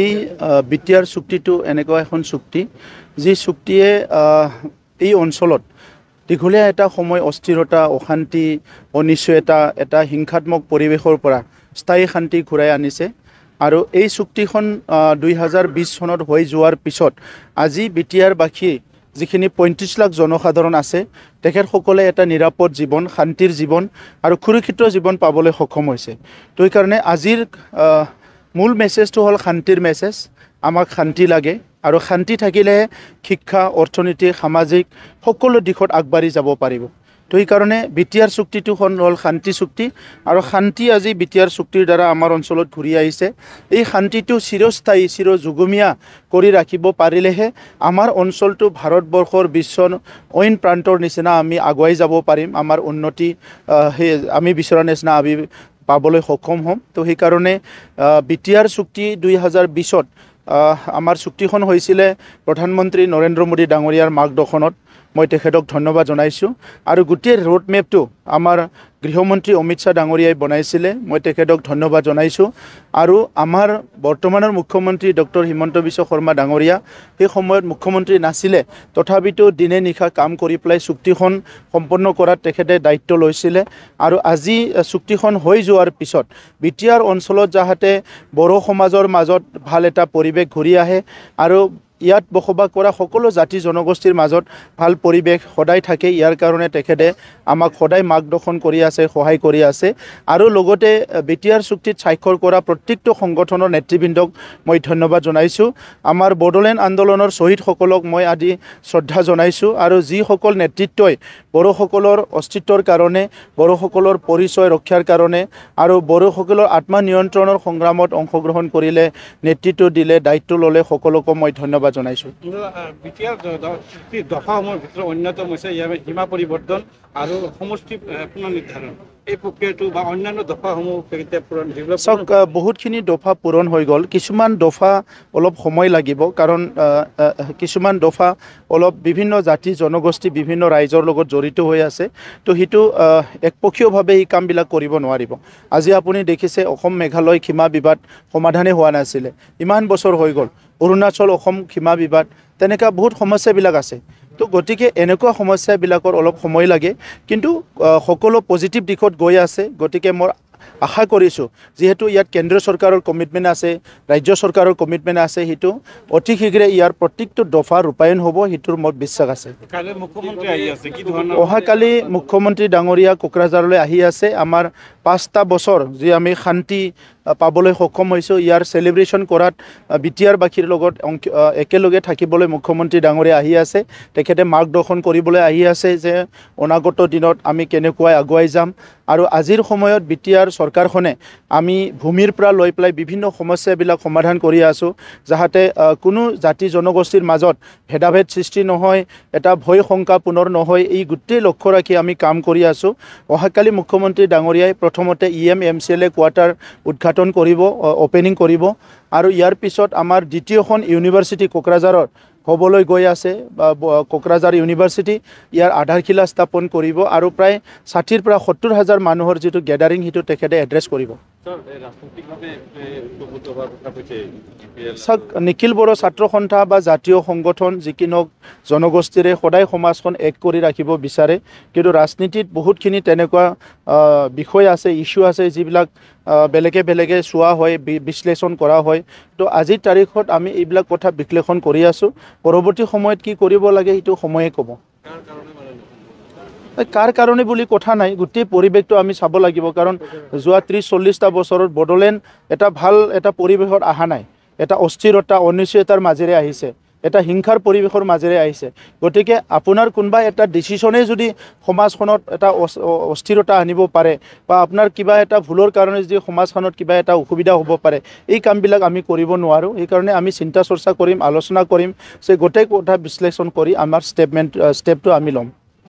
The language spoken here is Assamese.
এই বিটিআৰ চুক্তিটো এনেকুৱা এখন চুক্তি যি চুক্তিয়ে এই অঞ্চলত দীঘলীয়া এটা সময় অস্থিৰতা অশান্তি অনিশ্চয়তা এটা হিংসাত্মক পৰিৱেশৰ পৰা স্থায়ী শান্তি ঘূৰাই আনিছে আৰু এই চুক্তিখন 2020 চনত হৈ যোৱাৰ পিছত আজি বিটিআৰবাসী যিখিনি 35 লাখ জনসাধাৰণ আছে তেখেতসকলে এটা নিৰাপদ জীৱন শান্তিৰ জীৱন আৰু সুৰক্ষিত জীৱন পাবলৈ সক্ষম হৈছে তো এই কাৰণে আজিৰ মূল মেছেজটো হ'ল শান্তিৰ মেছেজ আমাক শান্তি লাগে আৰু শান্তি থাকিলেহে শিক্ষা অৰ্থনীতি সামাজিক সকলো দিশত আগবাঢ়ি যাব পাৰিব তো এই কাৰণে বিটিআৰ চুক্তিটো হ'ল শান্তি চুক্তি আৰু শান্তি আজি বিটিআৰ চুক্তিৰ দ্বাৰা আমাৰ অঞ্চলত ঘূৰি আহিছে এই শান্তিটো চিৰস্থায়ী চিৰযুগমীয়া কৰি ৰাখিব পাৰিলেহে আমাৰ অঞ্চলটো ভাৰতবৰ্ষৰ বিশ্বৰ অইন প্ৰান্তৰ নিচিনা আমি আগুৱাই যাব পাৰিম আমাৰ উন্নতি আমি বিচৰা নিচিনা আমি পাবলৈ সক্ষম হ'ম তো সেইকাৰণে বিটিআৰ চুক্তি 2020ত আমাৰ চুক্তিখন হৈছিলে প্ৰধানমন্ত্ৰী নৰেন্দ্ৰ মোদী ডাঙৰীয়াৰ মাৰ্গদৰ্শনত মই তেখেতক ধন্যবাদ জনাইছোঁ আৰু গোটেই ৰোড মেপটো আমাৰ গৃহমন্ত্ৰী অমিত শ্বাহ ডাঙৰীয়াই বনাইছিলে মই তেখেতক ধন্যবাদ জনাইছোঁ আৰু আমাৰ বৰ্তমানৰ মুখ্যমন্ত্ৰী ডক্টৰ হিমন্ত বিশ্ব শৰ্মা ডাঙৰীয়া সেই সময়ত মুখ্যমন্ত্ৰী নাছিলে তথাপিতো দিনে নিশা কাম কৰি পেলাই চুক্তিখন সম্পন্ন কৰাত তেখেতে দায়িত্ব লৈছিলে আৰু আজি চুক্তিখন হৈ যোৱাৰ পিছত বিটিআৰ অঞ্চলত যাতে বড়ো সমাজৰ মাজত ভাল এটা পৰিৱেশ ঘূৰি আহে আৰু ইয়াত বসবাস কৰা সকলো জাতি জনগোষ্ঠীৰ মাজত ভাল পৰিৱেশ সদায় থাকে ইয়াৰ কাৰণে তেখেতে আমাক সদায় মাৰ্গদৰ্শন কৰি আছে সহায় কৰি আছে আৰু লগতে বিটিআৰ চুক্তিত স্বাক্ষৰ কৰা প্ৰত্যেকটো সংগঠনৰ নেতৃবৃন্দক মই ধন্যবাদ জনাইছোঁ আমাৰ বড়োলেণ্ড আন্দোলনৰ শ্বহীদসকলক মই আদি শ্ৰদ্ধা জনাইছোঁ আৰু যিসকল নেতৃত্বই বড়োসকলৰ অস্তিত্বৰ কাৰণে বড়োসকলৰ পৰিচয় ৰক্ষাৰ কাৰণে আৰু বড়োসকলৰ আত্মনিয়ন্ত্ৰণৰ সংগ্ৰামত অংশগ্ৰহণ কৰিলে নেতৃত্ব দিলে দায়িত্ব ল'লে সকলোকে মই ধন্যবাদ জনাইছোঁ বিটিআৰ দফাসমূহৰ ভিতৰত অন্যতম হৈছে ইয়াৰ সীমা পৰিৱৰ্তন আৰু সমষ্টি পুনৰ্নিৰ্ধাৰণ এই প্ৰক্ৰিয়াটো বা অন্যান্য দফাসমূহ চাওক বহুতখিনি দফা পূৰণ হৈ গ'ল কিছুমান দফা অলপ সময় লাগিব কাৰণ কিছুমান দফা অলপ বিভিন্ন জাতি জনগোষ্ঠী বিভিন্ন ৰাইজৰ লগত জড়িত হৈ আছে তো সেইটো একপক্ষীয়ভাৱে এই কামবিলাক কৰিব নোৱাৰিব আজি আপুনি দেখিছে অসম মেঘালয় সীমা বিবাদ সমাধানেই হোৱা নাছিলে ইমান বছৰ হৈ গ'ল অৰুণাচল অসম সীমা বিবাদ তেনেকুৱা বহুত সমস্যাবিলাক আছে তো গতিকে এনেকুৱা সমস্যাবিলাকৰ অলপ সময় লাগে কিন্তু সকলো পজিটিভ দিশত গৈ আছে গতিকে মই আশা কৰিছোঁ যেহেতু ইয়াত কেন্দ্ৰীয় চৰকাৰৰ কমিটমেণ্ট আছে ৰাজ্য চৰকাৰৰ কমিটমেণ্ট আছে সেইটো অতি শীঘ্ৰে ইয়াৰ প্ৰত্যেকটো দফা ৰূপায়ণ হ'ব সেইটোৰ মোৰ বিশ্বাস আছে অহাকালি মুখ্যমন্ত্ৰী ডাঙৰীয়া কোকৰাঝাৰলৈ আহি আছে আমাৰ 5টা বছৰ যি আমি শান্তি পাবলৈ সক্ষম হৈছোঁ ইয়াৰ চেলিব্ৰেশ্যন কৰাত বিটিআৰবাসীৰ লগত একেলগে থাকিবলৈ মুখ্যমন্ত্ৰী ডাঙৰীয়া আহি আছে তেখেতে মাৰ্গদৰ্শন কৰিবলৈ আহি আছে যে অনাগত দিনত আমি কেনেকৈ আগুৱাই যাম আৰু আজিৰ সময়ত বিটিআৰ চৰকাৰখনে আমি ভূমিৰ পৰা লৈ পেলাই বিভিন্ন সমস্যাবিলাক সমাধান কৰি আছোঁ যাতে কোনো জাতি জনগোষ্ঠীৰ মাজত ভেদাভেদ সৃষ্টি নহয় এটা ভয় শংকা পুনৰ নহয় এই গোটেই লক্ষ্য ৰাখি আমি কাম কৰি আছোঁ অহাকালি মুখ্যমন্ত্ৰী ডাঙৰীয়াই প্ৰথমতে EMCLA কোৱাৰ্টাৰ উদ্ঘাটন কৰিব অপেনিং কৰিব আৰু ইয়াৰ পিছত আমাৰ দ্বিতীয়খন ইউনিভাৰ্চিটি কোকৰাঝাৰত হ'বলৈ গৈ আছে কোকৰাঝাৰ ইউনিভাৰ্চিটি ইয়াৰ আধাৰশিলা স্থাপন কৰিব আৰু প্ৰায় 60ৰ পৰা 70,000 মানুহৰ যিটো গেডাৰিং সেইটো তেখেতে এড্ৰেছ কৰিব চাওক নিখিল বড়ো ছাত্ৰ সন্থা বা জাতীয় সংগঠন যিকিনো জনগোষ্ঠীৰে সদায় সমাজখন এক কৰি ৰাখিব বিচাৰে কিন্তু ৰাজনীতিত বহুতখিনি তেনেকুৱা বিষয় আছে ইস্যু আছে যিবিলাক বেলেগে চোৱা হয় বিশ্লেষণ কৰা হয় তো আজিৰ তাৰিখত আমি এইবিলাক কথা বিশ্লেষণ কৰি আছোঁ পৰৱৰ্তী সময়ত কি কৰিব লাগে সেইটো সময়ে ক'ব কাৰ কাৰণে বুলি কথা নাই গোটেই পৰিৱেশটো আমি চাব লাগিব কাৰণ যোৱা 30-40টা বছৰত বড়োলেণ্ড এটা ভাল এটা পৰিৱেশত অহা নাই এটা অস্থিৰতা অনিশ্চয়তাৰ মাজেৰে আহিছে এটা হিংসাৰ পৰিৱেশৰ মাজেৰে আহিছে গতিকে আপোনাৰ কোনোবা এটা ডিচিশ্যনে যদি সমাজখনত এটা অস্থিৰতা আনিব পাৰে বা আপোনাৰ কিবা এটা ভুলৰ কাৰণে যদি সমাজখনত কিবা এটা অসুবিধা হ'ব পাৰে এই কামবিলাক আমি কৰিব নোৱাৰোঁ সেইকাৰণে আমি চিন্তা চৰ্চা কৰিম আলোচনা কৰিম যে গোটেই কথা বিশ্লেষণ কৰি আমাৰ ষ্টেপটো আমি ল'ম